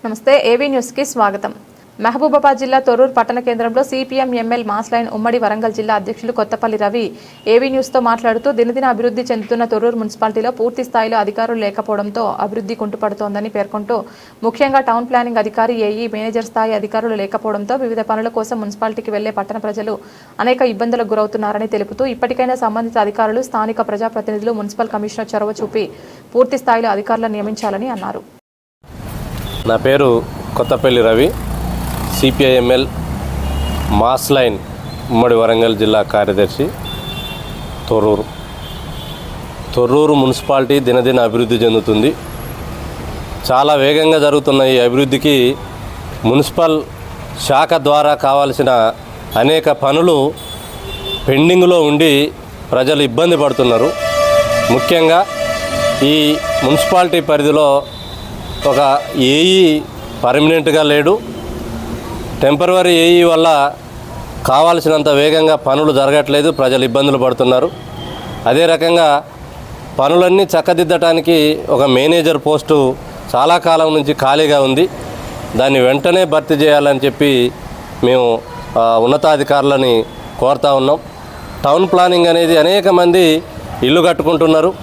నమస్తే AV news కి స్వాగతం। మహబూబాబాద్ జిల్లా తొర్రూరు పట్టణ కేంద్రంలో సిపిఎం ఎంఎల్ మాస్ లైన్ ఉమ్మడి వరంగల్ జిల్లా అధ్యక్షులు కొత్తపల్లి రవి ఏవీ న్యూస్ తో మాట్లాడుతూ దినదిన అభివృద్ధి చెందుతున్న తొర్రూరు మున్సిపాలిటీలో పూర్తి స్థాయిలో అధికారులు లేకపోవడంతో అభివృద్ధి కుంటుపడుతోందని పేర్కొంటూ ముఖ్యంగా టౌన్ ప్లానింగ్ అధికారి ఏఈ మేనేజర్ స్థాయి అధికారులు లేకపోవడంతో వివిధ పనుల కోసం మున్సిపాలిటీకి వెళ్లే పట్టణ ప్రజలు అనేక ఇబ్బందులకు గురవుతున్నారని తెలుపుతూ ఇప్పటికైనా సంబంధిత అధికారులు స్థానిక ప్రజాప్రతినిధులు మున్సిపల్ కమిషనర్ చొరవ చూపి పూర్తి స్థాయిలో అధికారులను నియమించాలని అన్నారు। నా పేరు Kothapalli Ravi, CPIML mass line ఉమ్మడి వరంగల్ జిల్లా కార్యదర్శి। తొర్రూరు మున్సిపాలిటీ దినదిన అభివృద్ధి చెందుతుంది। చాలా వేగంగా జరుగుతున్న ఈ అభివృద్ధికి మున్సిపల్ శాఖ ద్వారా కావాల్సిన అనేక పనులు పెండింగ్లో ఉండి ప్రజలు ఇబ్బంది పడుతున్నారు। ముఖ్యంగా ఈ మున్సిపాలిటీ పరిధిలో ఒక ఏఈ పర్మనెంట్గా లేడు। టెంపరవరీ ఏఈ వల్ల కావాల్సినంత వేగంగా పనులు జరగట్లేదు, ప్రజలు ఇబ్బందులు పడుతున్నారు। అదే రకంగా పనులన్నీ చక్కదిద్దటానికి ఒక మేనేజర్ పోస్టు చాలా కాలం నుంచి ఖాళీగా ఉంది, దాన్ని వెంటనే భర్తీ చేయాలని చెప్పి మేము ఉన్నతాధికారులని కోరుతా ఉన్నాం। టౌన్ ప్లానింగ్ అనేది అనేక మంది ఇల్లు కట్టుకుంటున్నారు,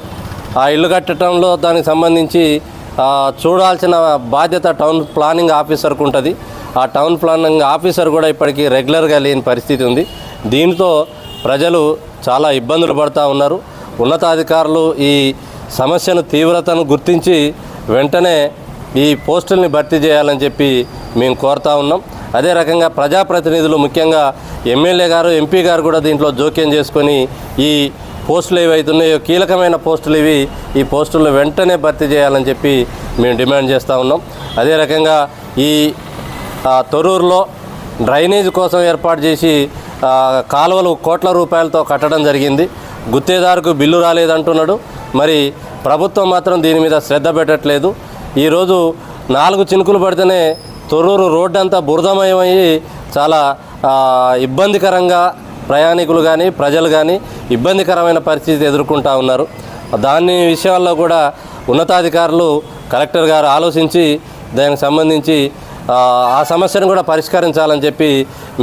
ఆ ఇల్లు కట్టడంలో దానికి సంబంధించి చూడాల్సిన బాధ్యత టౌన్ ప్లానింగ్ ఆఫీసర్కు ఉంటుంది। ఆ టౌన్ ప్లానింగ్ ఆఫీసర్ కూడా ఇప్పటికీ రెగ్యులర్గా లేని పరిస్థితి ఉంది। దీంతో ప్రజలు చాలా ఇబ్బందులు పడుతూ ఉన్నారు। ఉన్నతాధికారులు ఈ సమస్యను తీవ్రతను గుర్తించి వెంటనే ఈ పోస్టుల్ని భర్తీ చేయాలని చెప్పి మేము కోరుతా ఉన్నాం। అదే రకంగా ప్రజాప్రతినిధులు ముఖ్యంగా ఎమ్మెల్యే గారు, ఎంపీ గారు కూడా దీంట్లో జోక్యం చేసుకొని ఈ పోస్టులు ఏవైతున్నాయో కీలకమైన పోస్టులు ఇవి, ఈ పోస్టులను వెంటనే భర్తీ చేయాలని చెప్పి మేము డిమాండ్ చేస్తూ ఉన్నాం। అదే రకంగా ఈ తొర్రూరులో డ్రైనేజ్ కోసం ఏర్పాటు చేసి కాలువలు కోట్ల రూపాయలతో కట్టడం జరిగింది, గుత్తేదారుకు బిల్లు రాలేదంటున్నాడు, మరి ప్రభుత్వం మాత్రం దీని మీద శ్రద్ధ పెట్టట్లేదు। ఈరోజు 4 చినుకులు పడితేనే తొర్రూరు రోడ్డు అంతా బురదమయమయ్యి చాలా ఇబ్బందికరంగా ప్రయాణికులు కానీ ప్రజలు కానీ ఇబ్బందికరమైన పరిస్థితి ఎదుర్కొంటూ ఉన్నారు। దాని విషయాల్లో కూడా ఉన్నతాధికారులు కలెక్టర్ గారు ఆలోచించి దానికి సంబంధించి ఆ సమస్యను కూడా పరిష్కరించాలని చెప్పి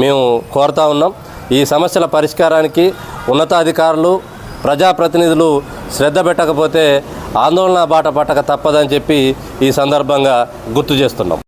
మేము కోరుతా ఉన్నాం। ఈ సమస్యల పరిష్కారానికి ఉన్నతాధికారులు ప్రజాప్రతినిధులు శ్రద్ధ పెట్టకపోతే ఆందోళన బాట పట్టక తప్పదని చెప్పి ఈ సందర్భంగా గుర్తు చేస్తున్నాం।